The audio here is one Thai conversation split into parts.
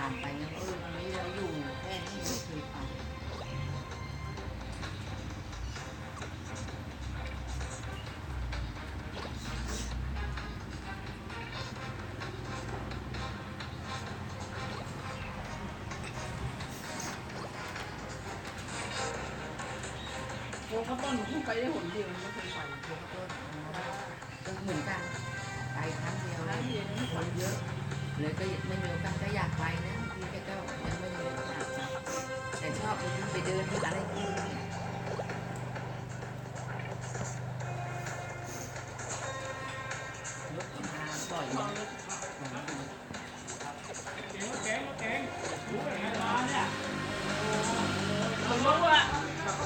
ผ่านไปแล้วตรงนี้เราอยู่แค่นี้ไม่เคยไปโอ้ข้าวต้นหนูเพิ่งไปได้หนเดียวไม่เคยไปโอ้ข้าวต้นก็เหมือนกันไปครั้งเดียว ร้านเดียวนี่คนเยอะเลยก็ไม่มีโอกาสก็อยากไปนะบางทีก็ยังไม่มีโอกาสแต่ชอบไปเดินอะไรกินรถมาบ่อยนะเก่งรู้เป็นไงมาเนี่ยเรารู้ว่า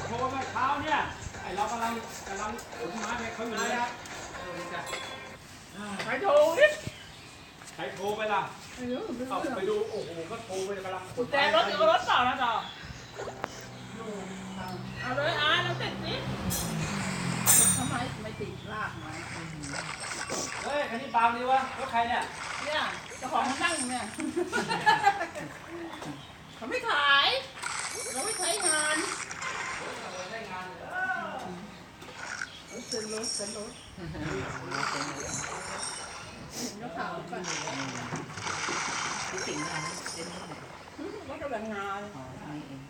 โทรเมื่อเช้าเนี่ยไอเรากำลังขนไม้ไปเขาอยู่เลยครับใครโทรนิดใครโทรไปล่ะเอาไปดูโอ้โหก็โทรไปกำลังกุญแจรถอยู่กับรถเปล่านะต่อเอาเลยแล้วติดสิทำไมไม่ติดลากมาเฮ้ยคันนี้บางดีวะรถใครเนี่ยเจ้าของนั่งเนี่ยเขาไม่ขายเราไม่ใช้งานเซ็นรถเห็นก็ข่าวก่อนที่สิ่งนั้นเป็นว่ากำลังงานนี่เอง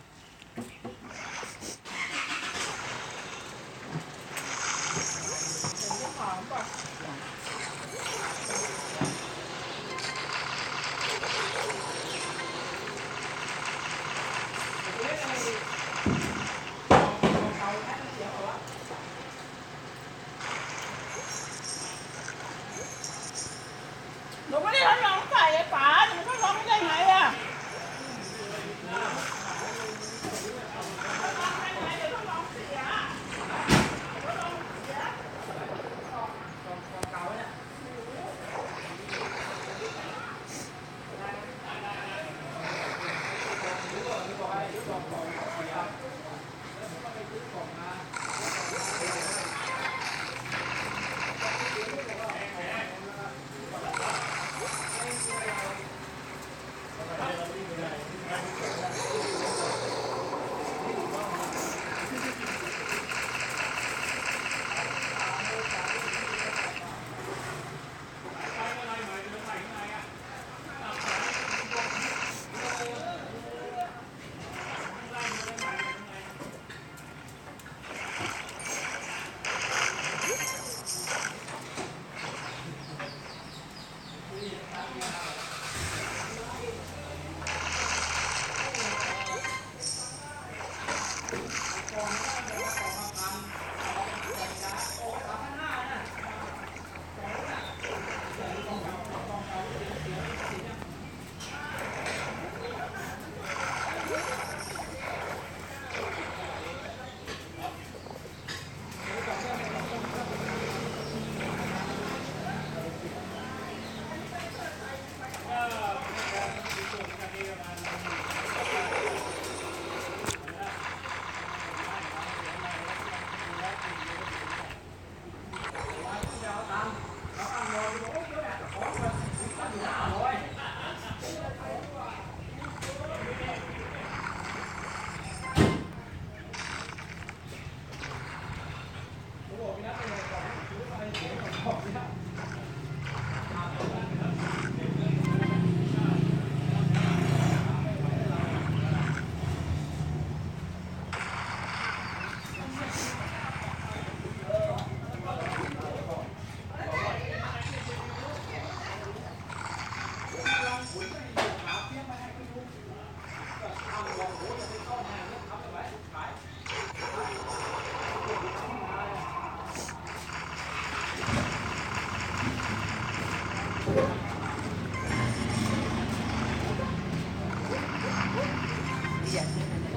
เห็นก็ข่าวก่อนหนูไม่ได้ทดลองใส่เลยป๋าหนูทดลองได้ไงอ่ะ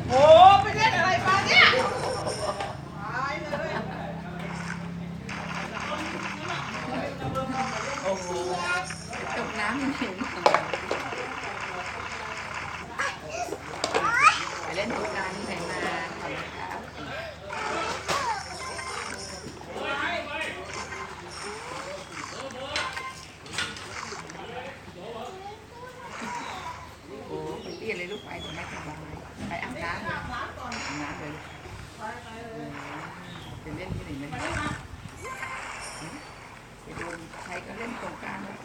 โอ้ไปเล่นอะไรมาเนี่ยตายเลย โอ้โหตกน้ำยังเห็นไปเล่นสงกรานต์ที่ไหนมาขอบคุณครับโอ้ จะไม่สบายไปอาบน้ำเลยอาบน้ำเลยไปเล่นที่ไหนไหมไปโดนใครก็เล่นสงกรานต์แล้ว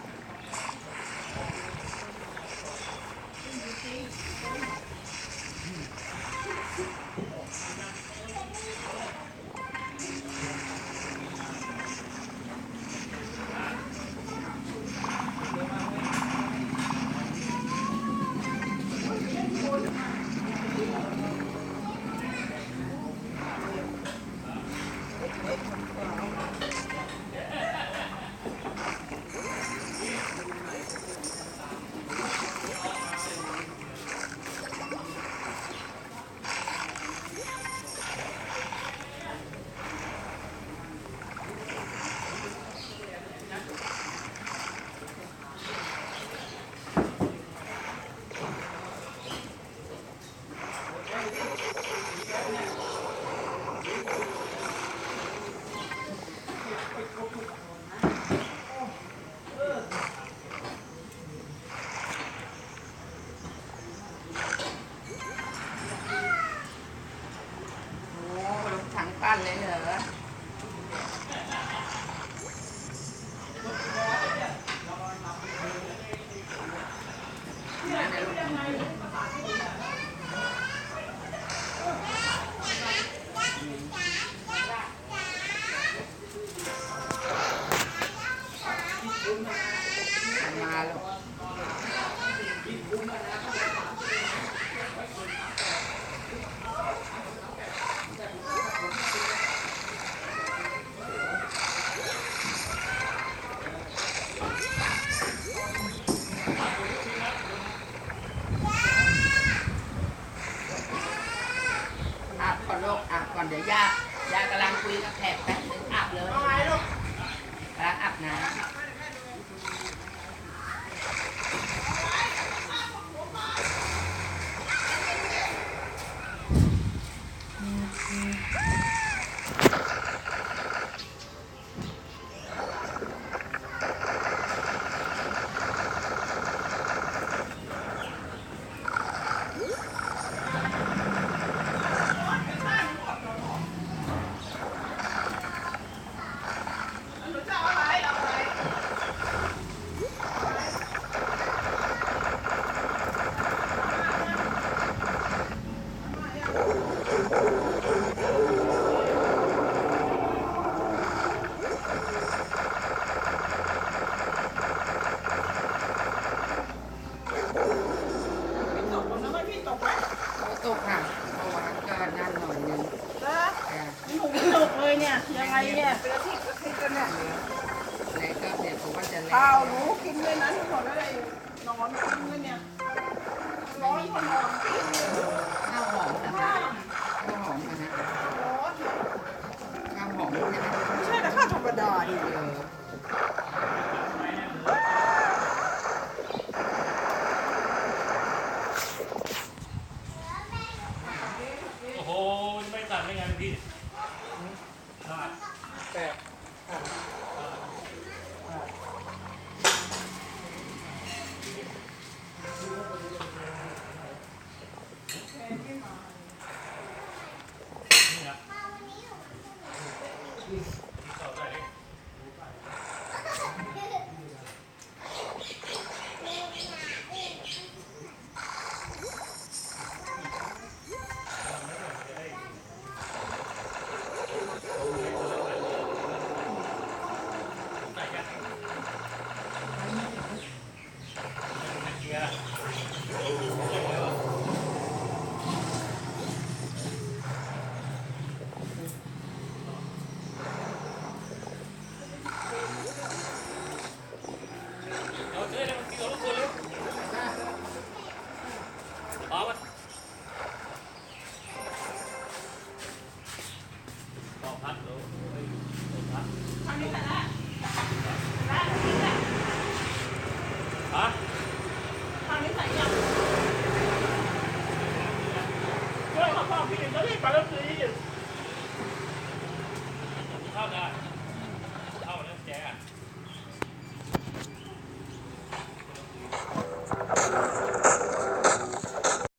ถังปั้นเลยเหรอมาลูกอาบก่อนลูกอาบก่อนเดี๋ยวย่ากำลังคุยกับแขกแป๊บนึงอาบเลยกำลังอาบน้ำตกค่ะเมื่อวานก็นั่นหน่อยนึง หนูไม่ตกเลยเนี่ยยังไงเนี่ยเป็นอาทิตย์กันเนี่ย ไหนก็เดี๋ยวผมว่าจะเล่น ข้าวหนูกินเลยนะทุกคนได้นอนกินเลยเนี่ยร้อนก็นอนกินเลย ข้าวหอมนะคะข้าวหอมนะฮะ ร้อน ข้าวหอมใช่ไหม ไม่ใช่แต่ข้าวธรรมดาดิ โอ้โหไม่ตัดไม่งั้นพี่แต่ พี่ถึงจะรีบไปแล้วสิ